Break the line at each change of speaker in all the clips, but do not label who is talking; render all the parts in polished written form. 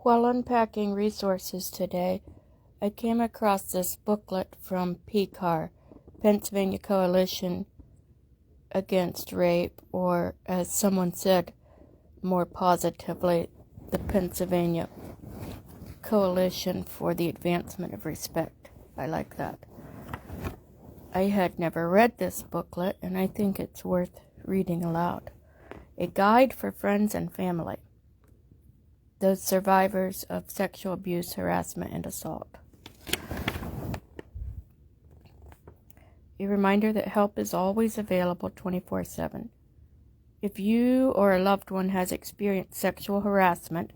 While unpacking resources today, I came across this booklet from PCAR, Pennsylvania Coalition Against Rape, or as someone said more positively, the Pennsylvania Coalition for the Advancement of Respect. I like that. I had never read this booklet, and I think it's worth reading aloud. A guide for friends and family, those survivors of sexual abuse, harassment, and assault. A reminder that help is always available 24/7. If you or a loved one has experienced sexual harassment,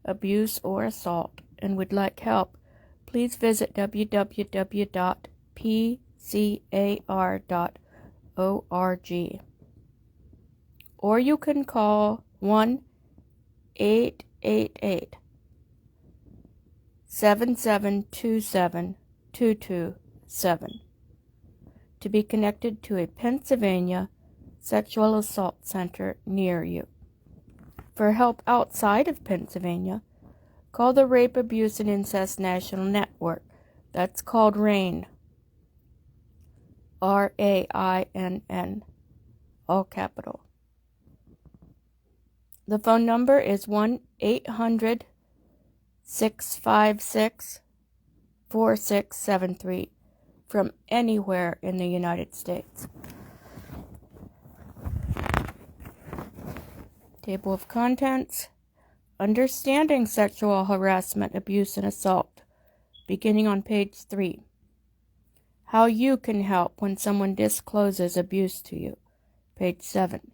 abuse, or assault and would like help, please visit www.pcar.org. Or you can call 1-888-7727227 to be connected to a Pennsylvania sexual assault center near you. For help outside of Pennsylvania, call the Rape, Abuse, and Incest National Network. That's called RAINN. RAINN. All capital. The phone number is 1-800-656-4673 from anywhere in the United States. Table of Contents. Understanding Sexual Harassment, Abuse, and Assault, beginning on page 3. How you can help when someone discloses abuse to you, page 7.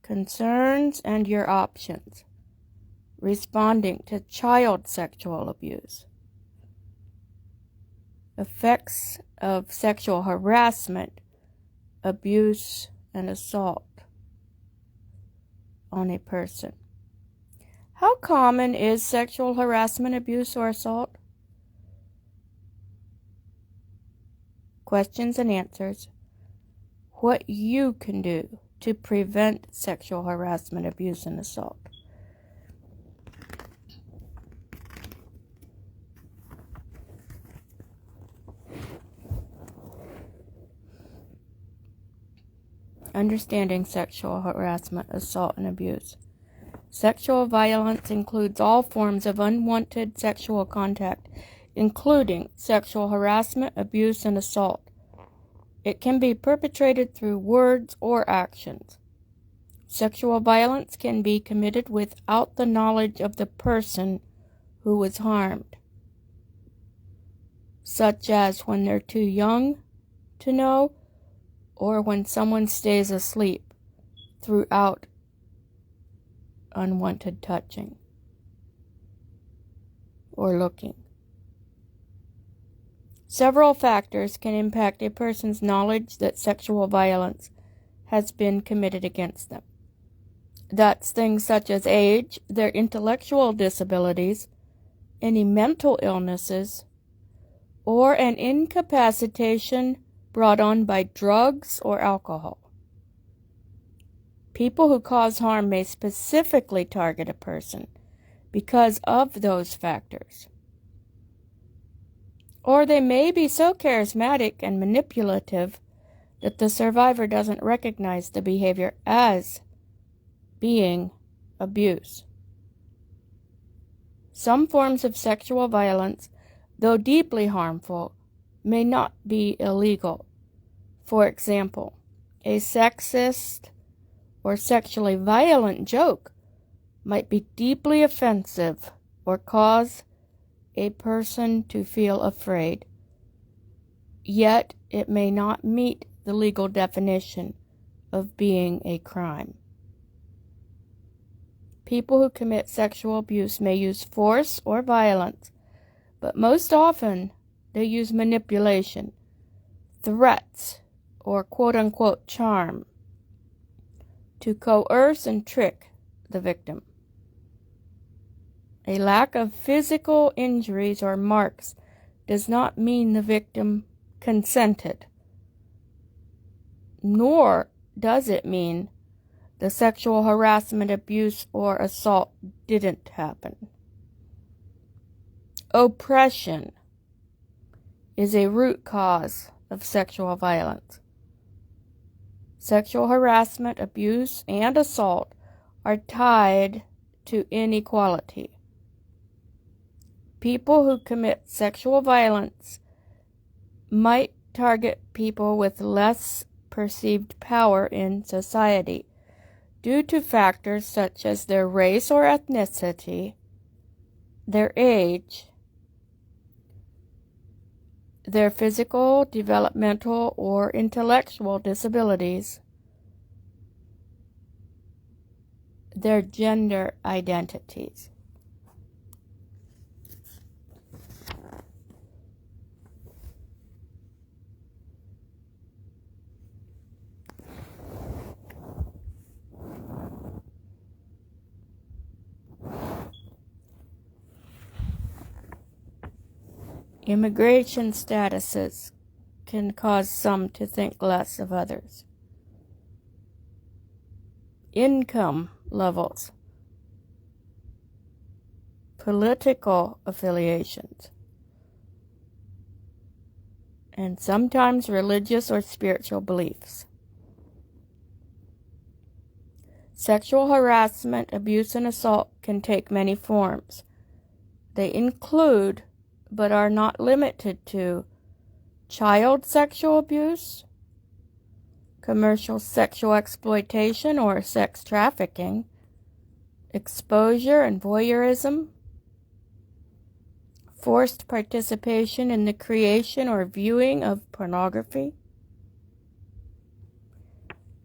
Concerns and your options. Responding to child sexual abuse. Effects of sexual harassment, abuse, and assault on a person. How common is sexual harassment, abuse, or assault? Questions and answers. What you can do to prevent sexual harassment, abuse, and assault. Understanding sexual harassment, assault, and abuse. Sexual violence includes all forms of unwanted sexual contact, including sexual harassment, abuse, and assault. It can be perpetrated through words or actions. Sexual violence can be committed without the knowledge of the person who was harmed, such as when they're too young to know, or when someone stays asleep throughout unwanted touching or looking. Several factors can impact a person's knowledge that sexual violence has been committed against them. That's things such as age, their intellectual disabilities, any mental illnesses, or an incapacitation brought on by drugs or alcohol. People who cause harm may specifically target a person because of those factors. Or they may be so charismatic and manipulative that the survivor doesn't recognize the behavior as being abuse. Some forms of sexual violence, though deeply harmful, may not be illegal. For example, a sexist or sexually violent joke might be deeply offensive or cause a person to feel afraid, yet it may not meet the legal definition of being a crime. People who commit sexual abuse may use force or violence, but most often they use manipulation, threats, or quote-unquote charm to coerce and trick the victim. A lack of physical injuries or marks does not mean the victim consented, nor does it mean the sexual harassment, abuse, or assault didn't happen. Oppression is a root cause of sexual violence. Sexual harassment, abuse, and assault are tied to inequality. People who commit sexual violence might target people with less perceived power in society due to factors such as their race or ethnicity, their age, their physical, developmental, or intellectual disabilities, their gender identities. Immigration statuses can cause some to think less of others. Income levels, political affiliations, and sometimes religious or spiritual beliefs. Sexual harassment, abuse, and assault can take many forms. They include, but are not limited to, child sexual abuse, commercial sexual exploitation or sex trafficking, exposure and voyeurism, forced participation in the creation or viewing of pornography,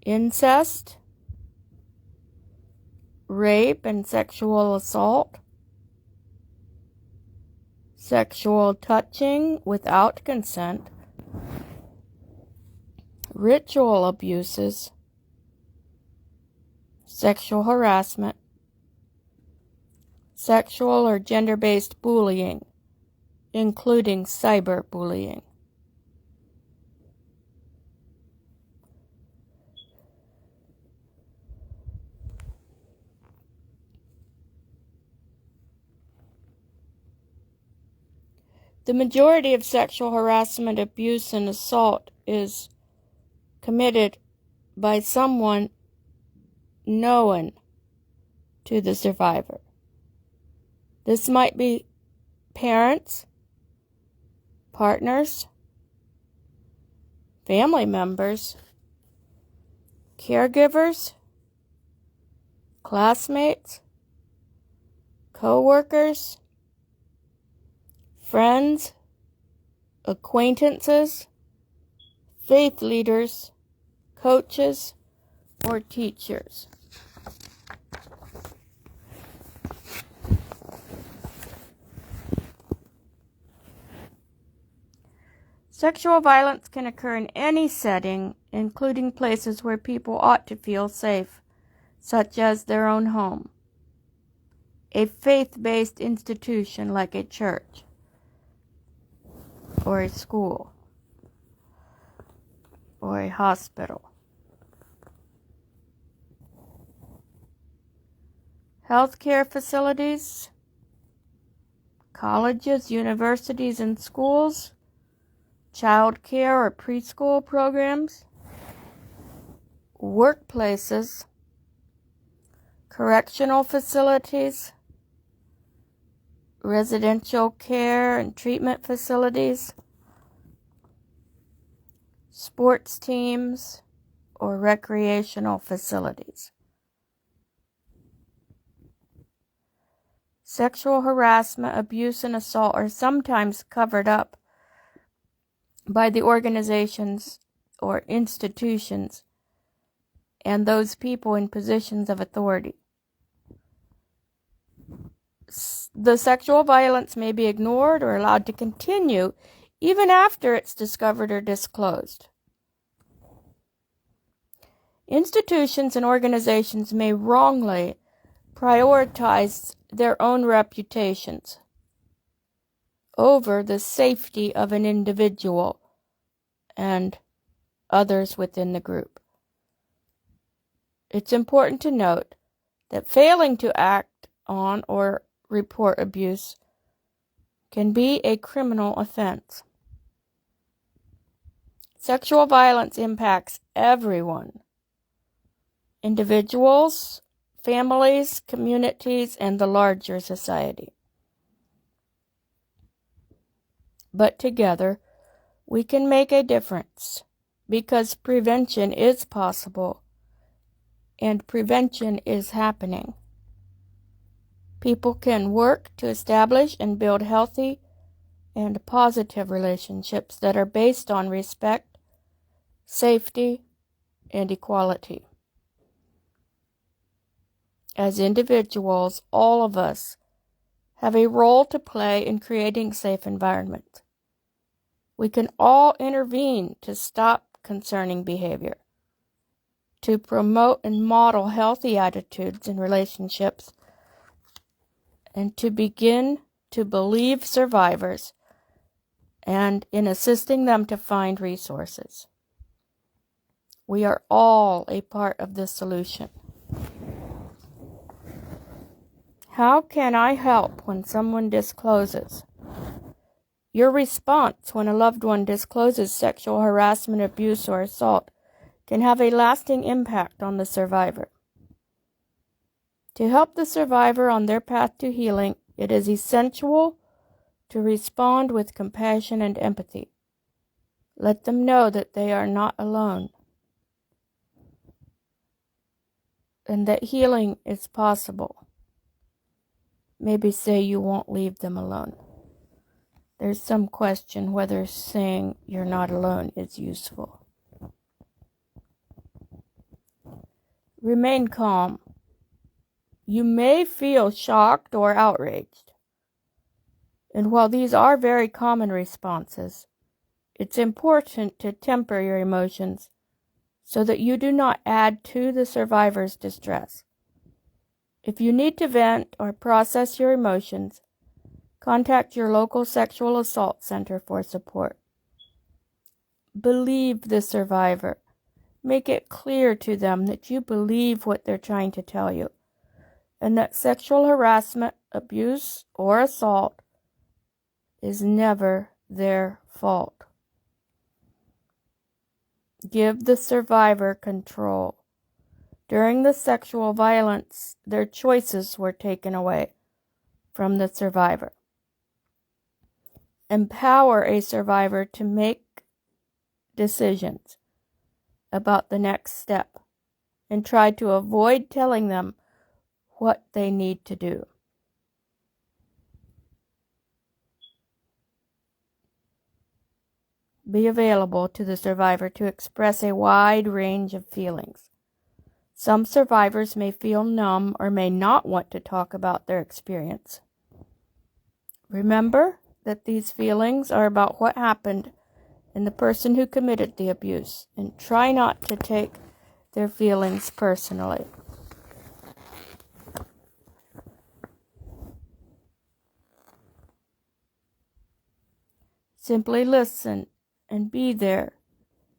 incest, rape and sexual assault, sexual touching without consent, ritual abuses, sexual harassment, sexual or gender-based bullying, including cyberbullying. The majority of sexual harassment, abuse, and assault is committed by someone known to the survivor. This might be parents, partners, family members, caregivers, classmates, co-workers, friends, acquaintances, faith leaders, coaches, or teachers. Sexual violence can occur in any setting, including places where people ought to feel safe, such as their own home, a faith-based institution like a church, or a school, or a hospital. Healthcare facilities, colleges, universities, and schools, child care or preschool programs, workplaces, correctional facilities, residential care and treatment facilities, sports teams, or recreational facilities. Sexual harassment, abuse, and assault are sometimes covered up by the organizations or institutions and those people in positions of authority. The sexual violence may be ignored or allowed to continue even after it's discovered or disclosed. Institutions and organizations may wrongly prioritize their own reputations over the safety of an individual and others within the group. It's important to note that failing to act on or report abuse can be a criminal offense. Sexual violence impacts everyone: individuals, families, communities, and the larger society. But together, we can make a difference because prevention is possible and prevention is happening. People can work to establish and build healthy and positive relationships that are based on respect, safety, and equality. As individuals, all of us have a role to play in creating safe environments. We can all intervene to stop concerning behavior, to promote and model healthy attitudes in relationships, and to begin to believe survivors and in assisting them to find resources. We are all a part of the solution. How can I help when someone discloses? Your response when a loved one discloses sexual harassment, abuse, or assault can have a lasting impact on the survivor. To help the survivor on their path to healing, it is essential to respond with compassion and empathy. Let them know that they are not alone and that healing is possible. Maybe say you won't leave them alone. There's some question whether saying you're not alone is useful. Remain calm. You may feel shocked or outraged. And while these are very common responses, it's important to temper your emotions so that you do not add to the survivor's distress. If you need to vent or process your emotions, contact your local sexual assault center for support. Believe the survivor. Make it clear to them that you believe what they're trying to tell you, and that sexual harassment, abuse, or assault is never their fault. Give the survivor control. During the sexual violence, their choices were taken away from the survivor. Empower a survivor to make decisions about the next step and try to avoid telling them what they need to do. Be available to the survivor to express a wide range of feelings. Some survivors may feel numb or may not want to talk about their experience. Remember that these feelings are about what happened in the person who committed the abuse, and try not to take their feelings personally. Simply listen and be there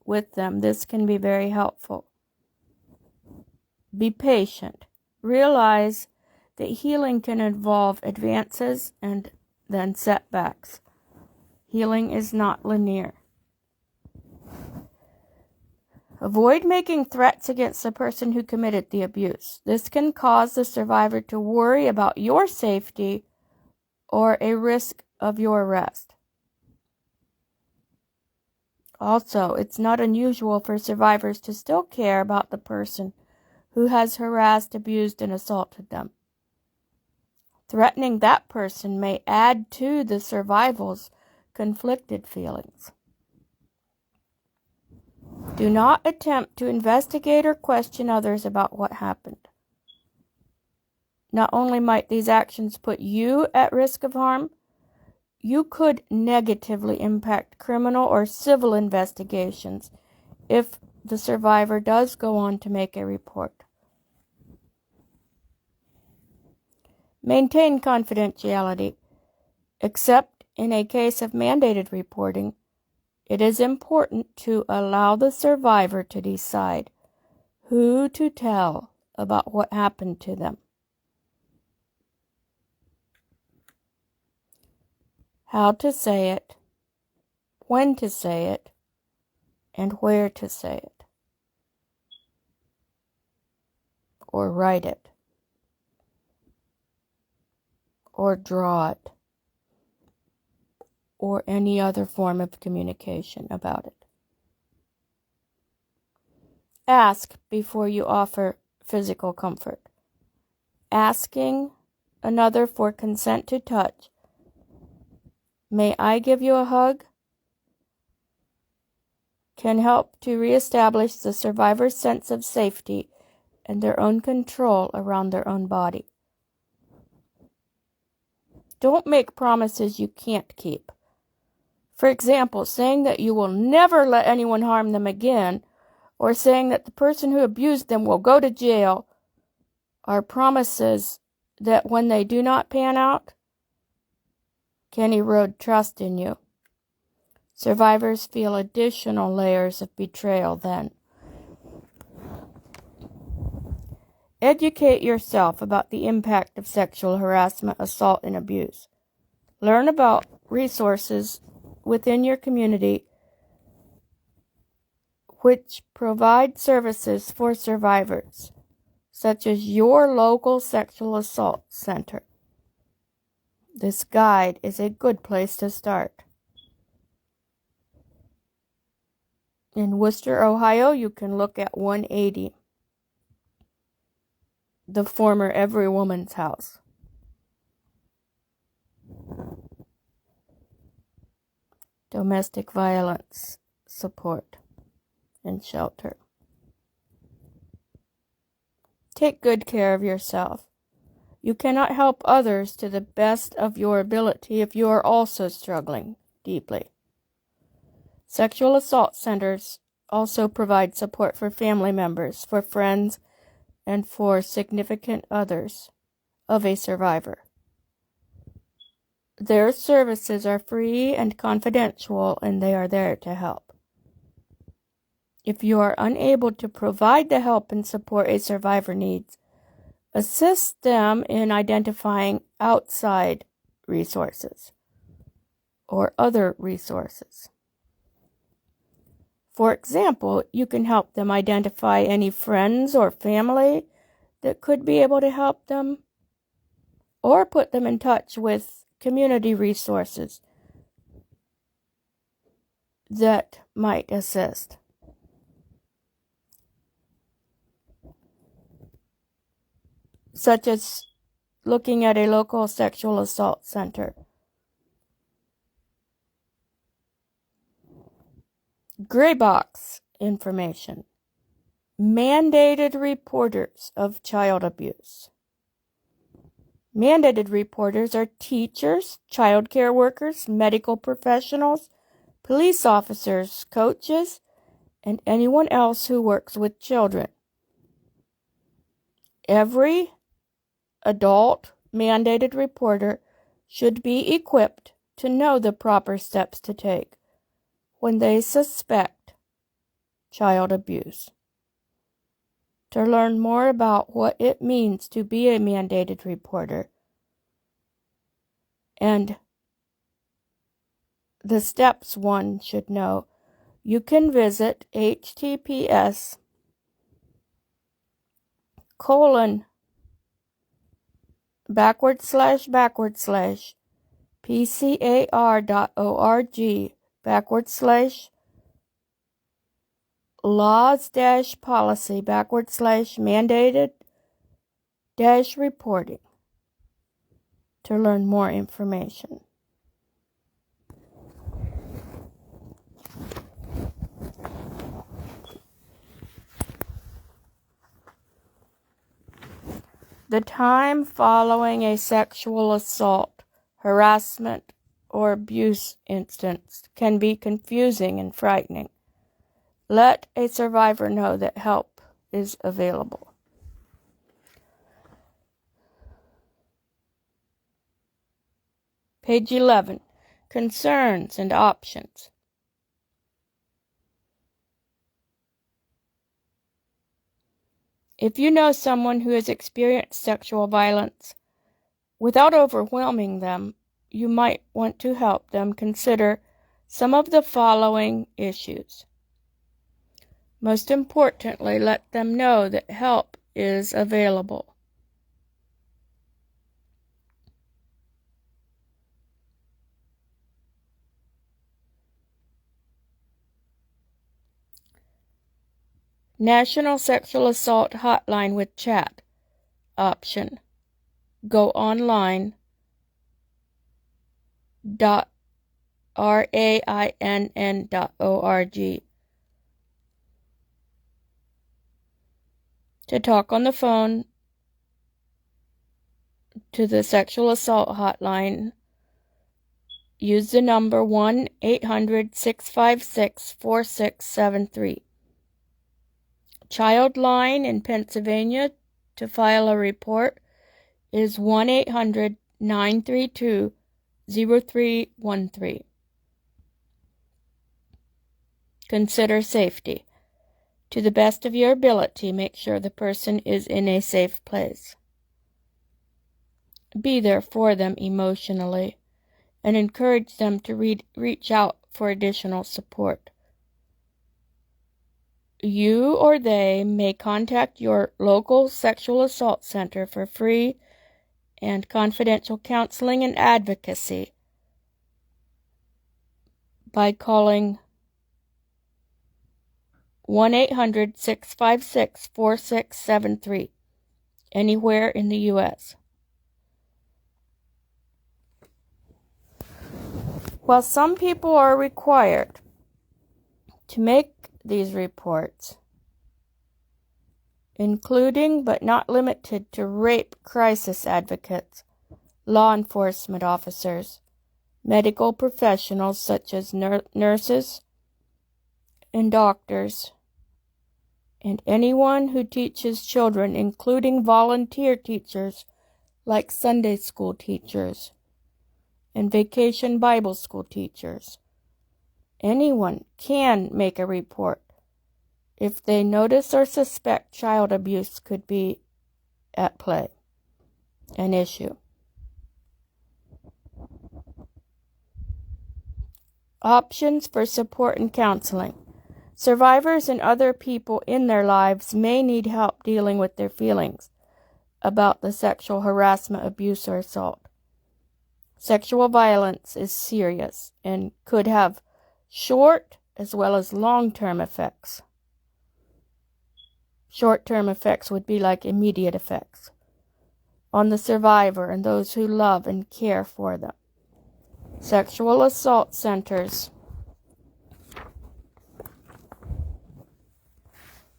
with them. This can be very helpful. Be patient. Realize that healing can involve advances and then setbacks. Healing is not linear. Avoid making threats against the person who committed the abuse. This can cause the survivor to worry about your safety or a risk of your arrest. Also, it's not unusual for survivors to still care about the person who has harassed, abused, and assaulted them. Threatening that person may add to the survival's conflicted feelings. Do not attempt to investigate or question others about what happened. Not only might these actions put you at risk of harm, you could negatively impact criminal or civil investigations if the survivor does go on to make a report. Maintain confidentiality. Except in a case of mandated reporting, it is important to allow the survivor to decide who to tell about what happened to them, how to say it, when to say it, and where to say it, or write it, or draw it, or any other form of communication about it. Ask before you offer physical comfort. Asking another for consent to touch. May I give you a hug? Can help to reestablish the survivor's sense of safety and their own control around their own body. Don't make promises you can't keep. For example, saying that you will never let anyone harm them again, or saying that the person who abused them will go to jail, are promises that when they do not pan out, can erode trust in you. Survivors feel additional layers of betrayal then. Educate yourself about the impact of sexual harassment, assault, and abuse. Learn about resources within your community which provide services for survivors, such as your local sexual assault center. This guide is a good place to start. In Worcester, Ohio, you can look at 180, the former Every Woman's House. Domestic violence support and shelter. Take good care of yourself. You cannot help others to the best of your ability if you are also struggling deeply. Sexual assault centers also provide support for family members, for friends, and for significant others of a survivor. Their services are free and confidential, and they are there to help. If you are unable to provide the help and support a survivor needs, assist them in identifying outside resources or other resources. For example, you can help them identify any friends or family that could be able to help them, or put them in touch with community resources that might assist. Such as looking at a local sexual assault center. Gray box information. Mandated reporters of child abuse. Mandated reporters are teachers, child care workers, medical professionals, police officers, coaches, and anyone else who works with children. Every adult mandated reporter should be equipped to know the proper steps to take when they suspect child abuse. To learn more about what it means to be a mandated reporter and the steps one should know, you can visit pcar.org/laws-policy/mandated-reporting to learn more information. The time following a sexual assault, harassment, or abuse instance can be confusing and frightening. Let a survivor know that help is available. Page 11. Concerns and options. If you know someone who has experienced sexual violence, without overwhelming them, you might want to help them consider some of the following issues. Most importantly, let them know that help is available. National Sexual Assault Hotline with Chat option. Go online .rainn.org to talk on the phone to the sexual assault hotline. Use the number 1-800-656-4673. Childline in Pennsylvania to file a report is 1-800-932-0313. Consider safety. To the best of your ability, make sure the person is in a safe place. Be there for them emotionally and encourage them to reach out for additional support. You or they may contact your local sexual assault center for free and confidential counseling and advocacy by calling 1-800-656-4673 anywhere in the U.S. While some people are required to make these reports, including but not limited to rape crisis advocates, law enforcement officers, medical professionals such as nurses and doctors, and anyone who teaches children, including volunteer teachers like Sunday school teachers and vacation Bible school teachers. Anyone can make a report if they notice or suspect child abuse could be at play, an issue. Options for support and counseling. Survivors and other people in their lives may need help dealing with their feelings about the sexual harassment, abuse, or assault. Sexual violence is serious and could have short as well as long-term effects. Short-term effects would be like immediate effects on the survivor and those who love and care for them. Sexual assault centers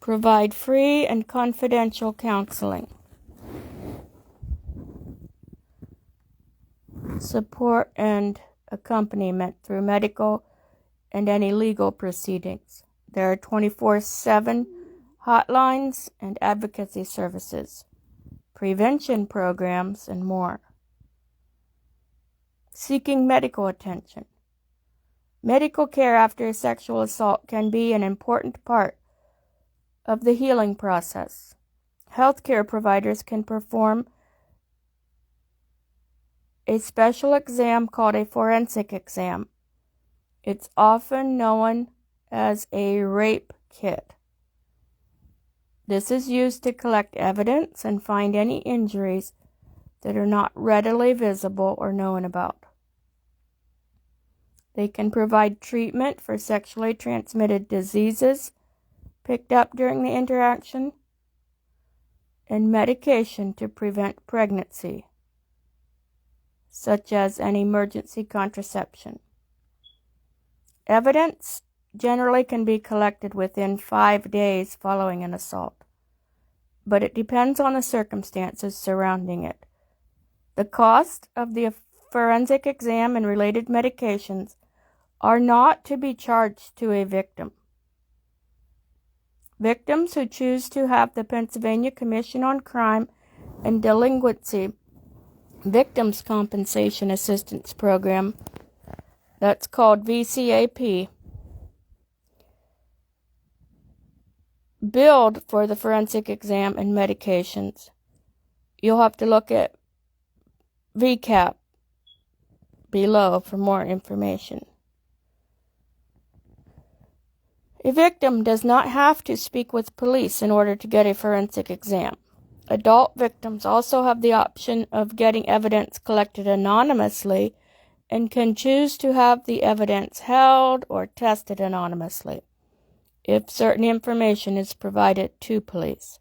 provide free and confidential counseling, support, and accompaniment through medical and any legal proceedings. There are 24/7 hotlines and advocacy services, prevention programs, and more. Seeking medical attention. Medical care after a sexual assault can be an important part of the healing process. Healthcare providers can perform a special exam called a forensic exam. It's often known as a rape kit. This is used to collect evidence and find any injuries that are not readily visible or known about. They can provide treatment for sexually transmitted diseases picked up during the interaction and medication to prevent pregnancy, such as an emergency contraception. Evidence generally can be collected within 5 days following an assault, but it depends on the circumstances surrounding it. The cost of the forensic exam and related medications are not to be charged to a victim. Victims who choose to have the Pennsylvania Commission on Crime and Delinquency Victims Compensation Assistance Program, that's called VCAP, billed for the forensic exam and medications. You'll have to look at VCAP below for more information. A victim does not have to speak with police in order to get a forensic exam. Adult victims also have the option of getting evidence collected anonymously and can choose to have the evidence held or tested anonymously if certain information is provided to police.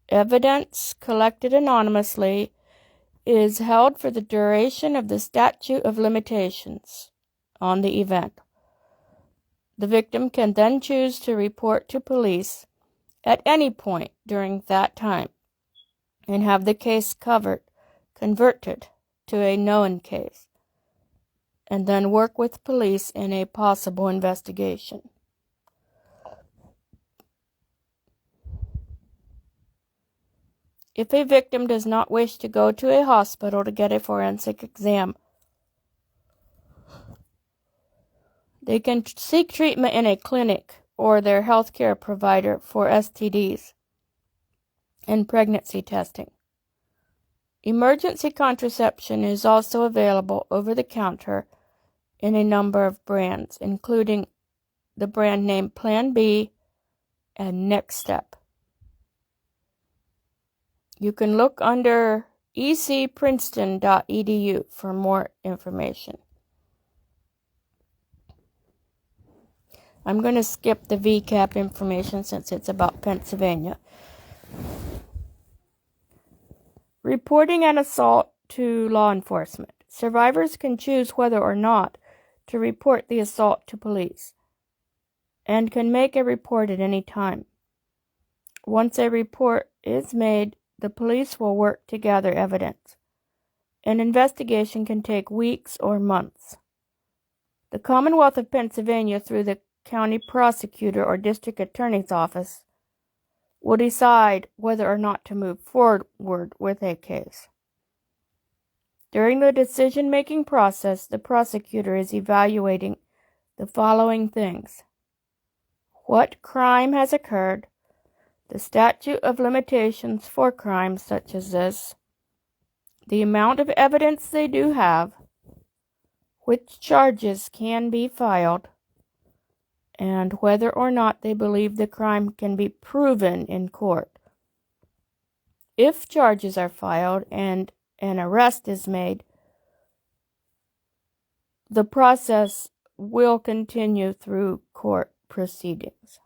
Evidence collected anonymously is held for the duration of the statute of limitations on the event. The victim can then choose to report to police at any point during that time and have the case converted to a known case, and then work with police in a possible investigation. If a victim does not wish to go to a hospital to get a forensic exam, they can seek treatment in a clinic or their healthcare provider for STDs and pregnancy testing. Emergency contraception is also available over the counter in a number of brands, including the brand name Plan B and Next Step. You can look under ecprinceton.edu for more information. I'm going to skip the VCAP information since it's about Pennsylvania. Reporting an assault to law enforcement. Survivors can choose whether or not to report the assault to police and can make a report at any time. Once a report is made, the police will work to gather evidence. An investigation can take weeks or months. The Commonwealth of Pennsylvania, through the county prosecutor or district attorney's office, will decide whether or not to move forward with a case. During the decision-making process, the prosecutor is evaluating the following things: what crime has occurred, the statute of limitations for crimes such as this, the amount of evidence they do have, which charges can be filed, and whether or not they believe the crime can be proven in court. If charges are filed and an arrest is made, the process will continue through court proceedings.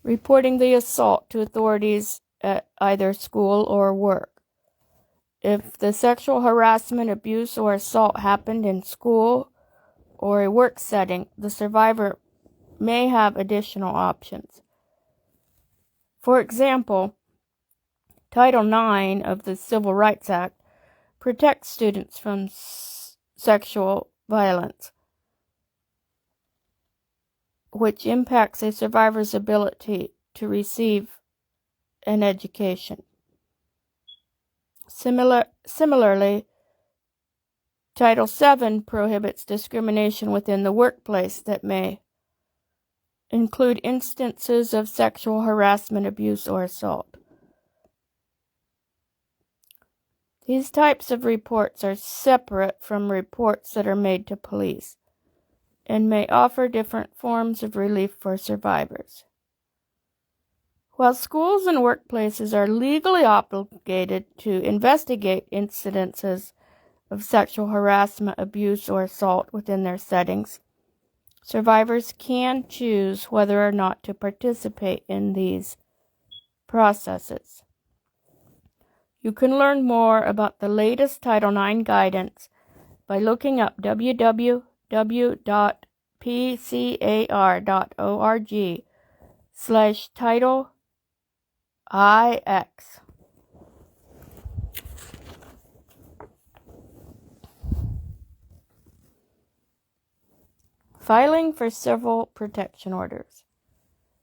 Reporting the assault to authorities at either school or work. If the sexual harassment, abuse, or assault happened in school or a work setting, the survivor may have additional options. For example, Title IX of the Civil Rights Act protects students from sexual violence, which impacts a survivor's ability to receive an education. Similarly, Title VII prohibits discrimination within the workplace that may include instances of sexual harassment, abuse, or assault. These types of reports are separate from reports that are made to police and may offer different forms of relief for survivors. While schools and workplaces are legally obligated to investigate incidences of sexual harassment, abuse, or assault within their settings, survivors can choose whether or not to participate in these processes. You can learn more about the latest Title IX guidance by looking up www.pcar.org/Title IX. Filing for civil protection orders.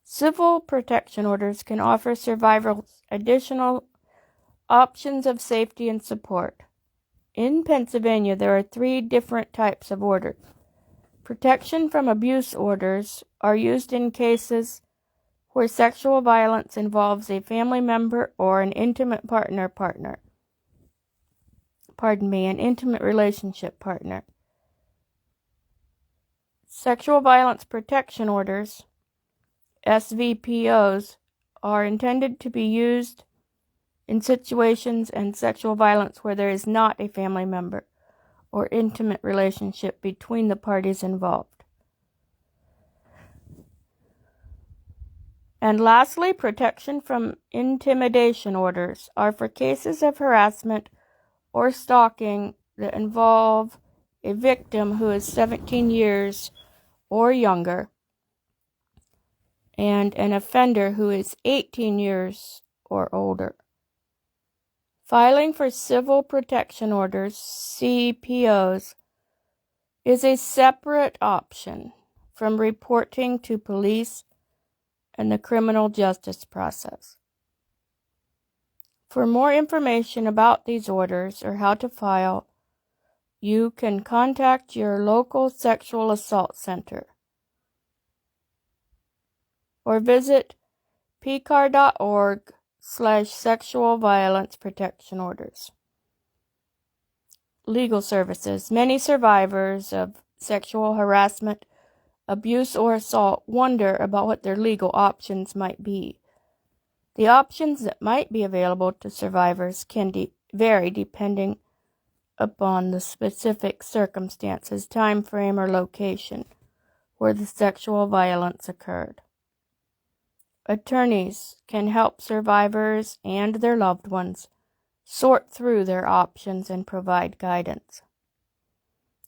Civil protection orders can offer survivors additional options of safety and support. In Pennsylvania, there are 3 different types of orders: Protection from abuse orders are used in cases where sexual violence involves a family member or an intimate an intimate relationship partner. Sexual violence protection orders, SVPOs, are intended to be used in situations and sexual violence where there is not a family member or intimate relationship between the parties involved. And lastly, protection from intimidation orders are for cases of harassment or stalking that involve a victim who is 17 years or younger and an offender who is 18 years or older. Filing for civil protection orders, CPOs, is a separate option from reporting to police and the criminal justice process. For more information about these orders or how to file, you can contact your local sexual assault center or visit PCAR.org/sexual violence protection orders. Legal services. Many survivors of sexual harassment, abuse, or assault wonder about what their legal options might be. The options that might be available to survivors can vary depending upon the specific circumstances, time frame, or location where the sexual violence occurred. Attorneys can help survivors and their loved ones sort through their options and provide guidance.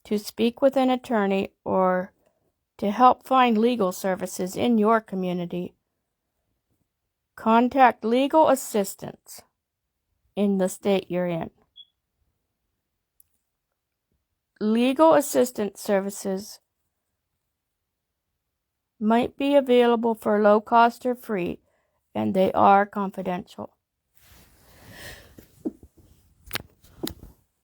To speak with an attorney or to help find legal services in your community, contact legal assistance in the state you're in. Legal assistance services might be available for low cost or free, and they are confidential.